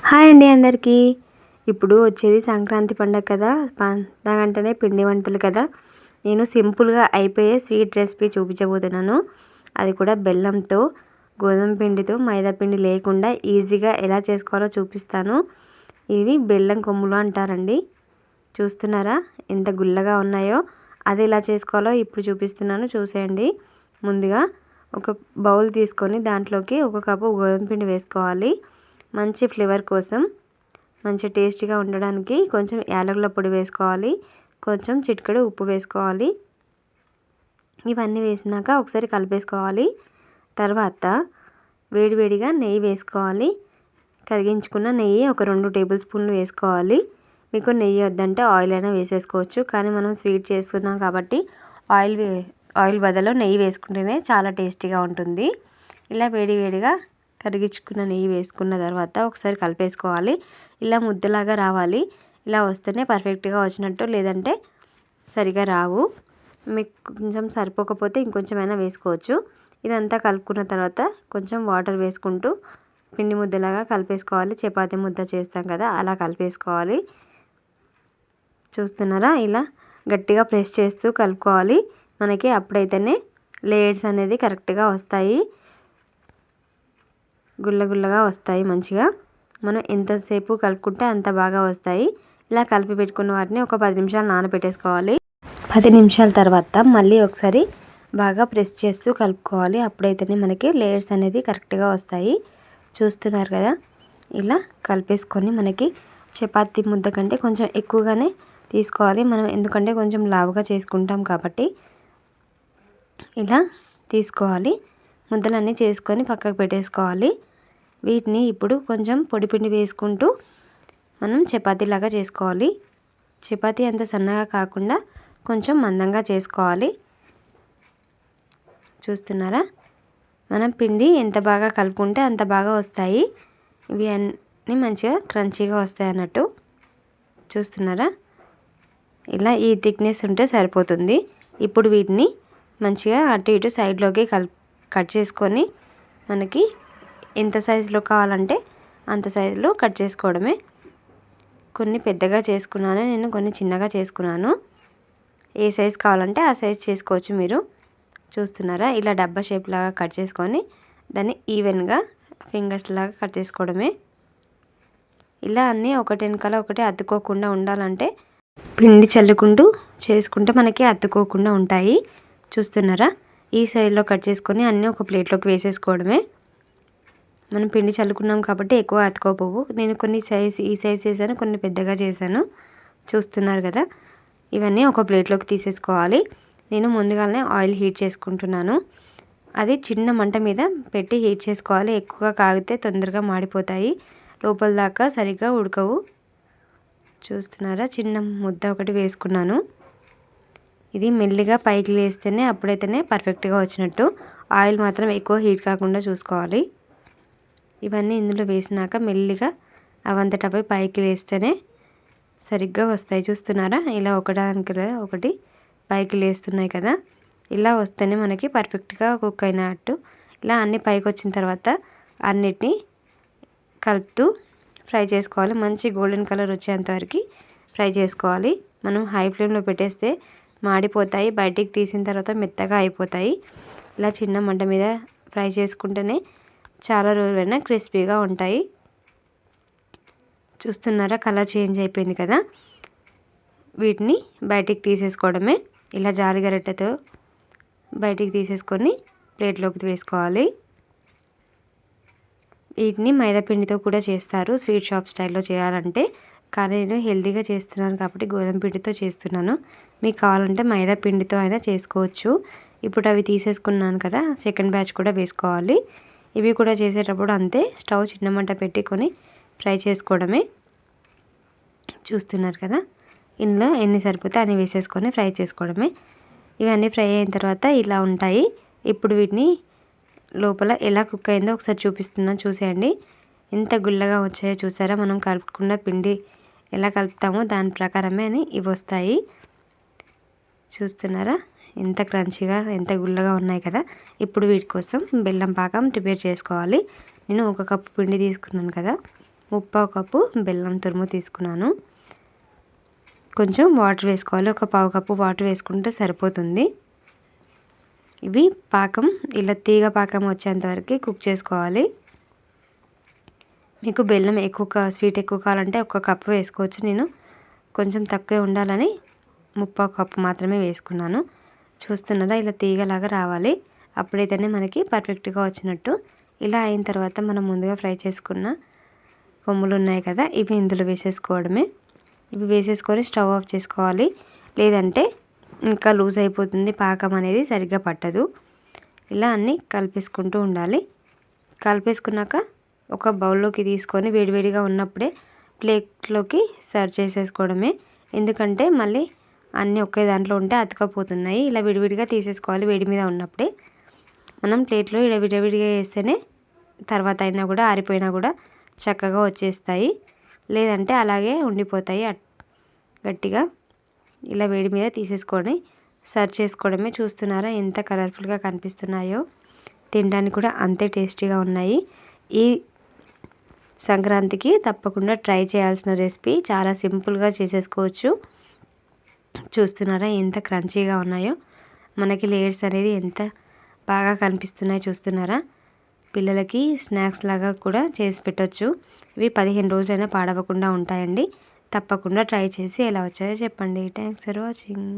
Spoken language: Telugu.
హాయ్ అండి అందరికీ. ఇప్పుడు వచ్చేది సంక్రాంతి పండగ కదా. పండగ అంటేనే పిండి వంటలు కదా. నేను సింపుల్గా అయిపోయే స్వీట్ రెసిపీ చూపించబోతున్నాను. అది కూడా బెల్లంతో, గోధుమ పిండితో, మైదా పిండి లేకుండా ఈజీగా ఎలా చేసుకోవాలో చూపిస్తాను. ఇవి బెల్లం కొమ్ములు అంటారండి. చూస్తున్నారా ఎంత గుల్లగా ఉన్నాయో. అది ఎలా చేసుకోవాలో ఇప్పుడు చూపిస్తున్నాను, చూసేయండి. ముందుగా ఒక బౌల్ తీసుకొని దాంట్లోకి 1 కప్పు గోధుమ పిండి వేసుకోవాలి. మంచి ఫ్లేవర్ కోసం, మంచి టేస్టీగా ఉండడానికి కొంచెం యాలకుల పొడి వేసుకోవాలి. కొంచెం చిటికెడు ఉప్పు వేసుకోవాలి. ఇవన్నీ వేసినాక ఒకసారి కలిపేసుకోవాలి. తర్వాత వేడివేడిగా నెయ్యి వేసుకోవాలి. కరిగించుకున్న నెయ్యి ఒక 2 టేబుల్ స్పూన్లు వేసుకోవాలి. మీకు నెయ్యి వద్దంటే ఆయిల్ అయినా వేసేసుకోవచ్చు. కానీ మనం స్వీట్ చేస్తున్నాం కాబట్టి ఆయిల్ బదులు నెయ్యి వేసుకుంటేనే చాలా టేస్టీగా ఉంటుంది. ఇలా వేడివేడిగా కరిగించుకున్న నెయ్యి వేసుకున్న తర్వాత ఒకసారి కలిపేసుకోవాలి. ఇలా ముద్దలాగా రావాలి. ఇలా వస్తేనే పర్ఫెక్ట్గా వచ్చినట్టు, లేదంటే సరిగా రావు. మీకు కొంచెం సరిపోకపోతే ఇంకొంచెమైనా వేసుకోవచ్చు. ఇదంతా కలుపుకున్న తర్వాత కొంచెం వాటర్ వేసుకుంటూ పిండి ముద్దలాగా కలిపేసుకోవాలి. చపాతీ ముద్ద చేస్తాం కదా, అలా కలిపేసుకోవాలి. చూస్తున్నారా, ఇలా గట్టిగా ప్రెస్ చేస్తూ కలుపుకోవాలి. మనకి అప్పుడైతేనే లేయర్స్ అనేది కరెక్ట్గా వస్తాయి, గుల్లగుల్లగా వస్తాయి. మంచిగా మనం ఎంతసేపు కలుపుకుంటే అంత బాగా వస్తాయి. ఇలా కలిపి పెట్టుకున్న వాటిని ఒక 10 నిమిషాలు నానబెట్టేసుకోవాలి. 10 నిమిషాల తర్వాత మళ్ళీ ఒకసారి బాగా ప్రెస్ చేస్తూ కలుపుకోవాలి. అప్పుడైతేనే మనకి లేయర్స్ అనేది కరెక్ట్గా వస్తాయి. చూస్తున్నారు కదా, ఇలా కలిపేసుకొని మనకి చపాతీ ముద్ద కంటే కొంచెం ఎక్కువగానే తీసుకోవాలి మనం, ఎందుకంటే కొంచెం లావుగా చేసుకుంటాం కాబట్టి. ఇలా తీసుకోవాలి. ముద్దలన్నీ చేసుకొని పక్కకు పెట్టేసుకోవాలి. వీటిని ఇప్పుడు కొంచెం పొడి పిండి వేసుకుంటూ మనం చపాతీలాగా చేసుకోవాలి. చపాతీ అంత సన్నగా కాకుండా కొంచెం మందంగా చేసుకోవాలి. చూస్తున్నారా, మనం పిండి ఎంత బాగా కలుపుకుంటే అంత బాగా వస్తాయి. ఇవి అన్నీ మంచిగా క్రంచీగా వస్తాయి అన్నట్టు. చూస్తున్నారా, ఇలా ఈ థిక్నెస్ ఉంటే సరిపోతుంది. ఇప్పుడు వీటిని మంచిగా అటు ఇటు సైడ్లోకి కట్ చేసుకొని మనకి ఎంత సైజులో కావాలంటే అంత సైజులో కట్ చేసుకోవడమే. కొన్ని పెద్దగా చేసుకున్నాను నేను, కొన్ని చిన్నగా చేసుకున్నాను. ఏ సైజు కావాలంటే ఆ సైజు చేసుకోవచ్చు మీరు. చూస్తున్నారా, ఇలా డబ్బా షేప్ లాగా కట్ చేసుకొని దాన్ని ఈవెన్గా ఫింగర్స్ లాగా కట్ చేసుకోవడమే. ఇలా అన్నీ ఒకటి వెనకాల ఒకటి అతుక్కోకుండా ఉండాలంటే పిండి చల్లుకుంటూ చేసుకుంటే మనకి అతుక్కోకుండా ఉంటాయి. చూస్తున్నారా, ఈ సైజులో కట్ చేసుకొని అన్నీ ఒక ప్లేట్లోకి వేసేసుకోవడమే. మనం పిండి చల్లుకున్నాం కాబట్టి ఎక్కువ అతుకోపోవు. నేను కొన్ని ఈ సైజ్ చేశాను, కొన్ని పెద్దగా చేశాను. చూస్తున్నారు కదా, ఇవన్నీ ఒక ప్లేట్లోకి తీసేసుకోవాలి. నేను ముందుగానే ఆయిల్ హీట్ చేసుకుంటున్నాను. అది చిన్న మంట మీద పెట్టి హీట్ చేసుకోవాలి. ఎక్కువగా కాగితే తొందరగా మాడిపోతాయి, లోపల దాకా సరిగ్గా ఉడకవు. చూస్తున్నారా, చిన్న ముద్ద ఒకటి వేసుకున్నాను. ఇది మెల్లిగా పైకి లేస్తేనే అప్పుడైతేనే పర్ఫెక్ట్గా వచ్చినట్టు. ఆయిల్ మాత్రం ఎక్కువ హీట్ కాకుండా చూసుకోవాలి. ఇవన్నీ ఇందులో వేసినాక మెల్లిగా అవంతటపై పైకి లేస్తేనే సరిగ్గా వస్తాయి. చూస్తున్నారా, ఇలా ఒకదానికి ఒకటి పైకి లేస్తున్నాయి కదా. ఇలా వస్తేనే మనకి పర్ఫెక్ట్గా కుక్ అయినట్టు. ఇలా అన్నీ పైకి వచ్చిన తర్వాత అన్నిటినీ కలుపుతూ ఫ్రై చేసుకోవాలి. మంచి గోల్డెన్ కలర్ వచ్చేంతవరకు ఫ్రై చేసుకోవాలి. మనం హై ఫ్లేమ్లో పెట్టేస్తే మాడిపోతాయి, బయటికి తీసిన తర్వాత మెత్తగా అయిపోతాయి. ఇలా చిన్న మంట మీద ఫ్రై చేసుకుంటేనే చాలా రోజులైనా క్రిస్పీగా ఉంటాయి. చూస్తున్నారా, కలర్ చేంజ్ అయిపోయింది కదా. వీటిని బయటికి తీసేసుకోవడమే. ఇలా జాలిగరిటెతో బయటికి తీసేసుకొని ప్లేట్లోకి వేసుకోవాలి. వీటిని మైదా పిండితో కూడా చేస్తారు స్వీట్ షాప్ స్టైల్లో చేయాలంటే, కానీ నేను హెల్తీగా చేస్తున్నాను కాబట్టి గోధుమ పిండితో చేస్తున్నాను. మీకు కావాలంటే మైదా పిండితో అయినా చేసుకోవచ్చు. ఇప్పుడు అవి తీసేసుకున్నాను కదా, సెకండ్ బ్యాచ్ కూడా వేసుకోవాలి. ఇవి కూడా చేసేటప్పుడు అంతే, స్టవ్ చిన్న మంట పెట్టుకొని ఫ్రై చేసుకోవడమే. చూస్తున్నారు కదా, ఇందులో ఎన్ని సరిపోతే అన్ని వేసేసుకొని ఫ్రై చేసుకోవడమే. ఇవన్నీ ఫ్రై అయిన తర్వాత ఇలా ఉంటాయి. ఇప్పుడు వీటిని లోపల ఎలా కుక్ అయిందో ఒకసారి చూపిస్తున్నాను, చూసేయండి. ఎంత గుల్లగా వచ్చాయో చూసారా. మనం కలుపుకున్న పిండి ఎలా కలుపుతామో దాని ప్రకారమే అని ఇవి వస్తాయి. చూస్తున్నారా, ఎంత క్రంచీగా ఎంత గుల్లగా ఉన్నాయి కదా. ఇప్పుడు వీటి కోసం బెల్లం పాకం ప్రిపేర్ చేసుకోవాలి. నేను 1 కప్పు పిండి తీసుకున్నాను కదా, ముప్పావు కప్పు బెల్లం తురుము తీసుకున్నాను. కొంచెం వాటర్ వేసుకోవాలి. ఒక పావు కప్పు వాటర్ వేసుకుంటే సరిపోతుంది. ఇవి పాకం ఇలా తీగ పాకం వచ్చేంత వరకు కుక్ చేసుకోవాలి. మీకు బెల్లం ఎక్కువ స్వీట్ ఎక్కువ కావాలంటే ఒక కప్పు వేసుకోవచ్చు. నేను కొంచెం తక్కువే ఉండాలని ముప్పావు కప్పు మాత్రమే వేసుకున్నాను. చూస్తున్నారా, ఇలా తీగలాగా రావాలి. అప్పుడైతేనే మనకి పర్ఫెక్ట్గా వచ్చినట్టు. ఇలా అయిన తర్వాత మనం ముందుగా ఫ్రై చేసుకున్న కొమ్ములు ఉన్నాయి కదా, ఇవి ఇందులో వేసేసుకోవడమే. ఇవి వేసేసుకొని స్టవ్ ఆఫ్ చేసుకోవాలి. లేదంటే ఇంకా లూజ్ అయిపోతుంది, పాకం అనేది సరిగ్గా పట్టదు. ఇలా అన్నీ కలిపేసుకుంటూ ఉండాలి. కలిపేసుకున్నాక ఒక బౌల్లోకి తీసుకొని వేడివేడిగా ఉన్నప్పుడే ప్లేట్లోకి సర్వ్ చేసేసుకోవడమే. ఎందుకంటే మళ్ళీ అన్నీ ఒకే దాంట్లో ఉంటే అతుకపోతున్నాయి. ఇలా విడివిడిగా తీసేసుకోవాలి. వేడి మీద ఉన్నప్పుడే మనం ప్లేట్లో ఇలా విడివిడిగా వేస్తేనే తర్వాత అయినా కూడా ఆరిపోయినా కూడా చక్కగా వచ్చేస్తాయి. లేదంటే అలాగే ఉండిపోతాయి గట్టిగా. ఇలా వేడి మీద తీసేసుకొని సర్వ్ చేసుకోవడమే. చూస్తున్నారా ఎంత కలర్ఫుల్గా కనిపిస్తున్నాయో, తినడానికి కూడా అంతే టేస్టీగా ఉన్నాయి. ఈ సంక్రాంతికి తప్పకుండా ట్రై చేయాల్సిన రెసిపీ, చాలా సింపుల్గా చేసేసుకోవచ్చు. చూస్తున్నారా ఎంత క్రంచీగా ఉన్నాయో, మనకి లేయర్స్ అనేది ఎంత బాగా కనిపిస్తున్నాయో చూస్తున్నారా. పిల్లలకి స్నాక్స్ లాగా కూడా చేసి పెట్టవచ్చు. ఇవి 15 రోజులైనా పాడవకుండా ఉంటాయండి. తప్పకుండా ట్రై చేసి ఎలా వచ్చాయో చెప్పండి. Thanks for watching.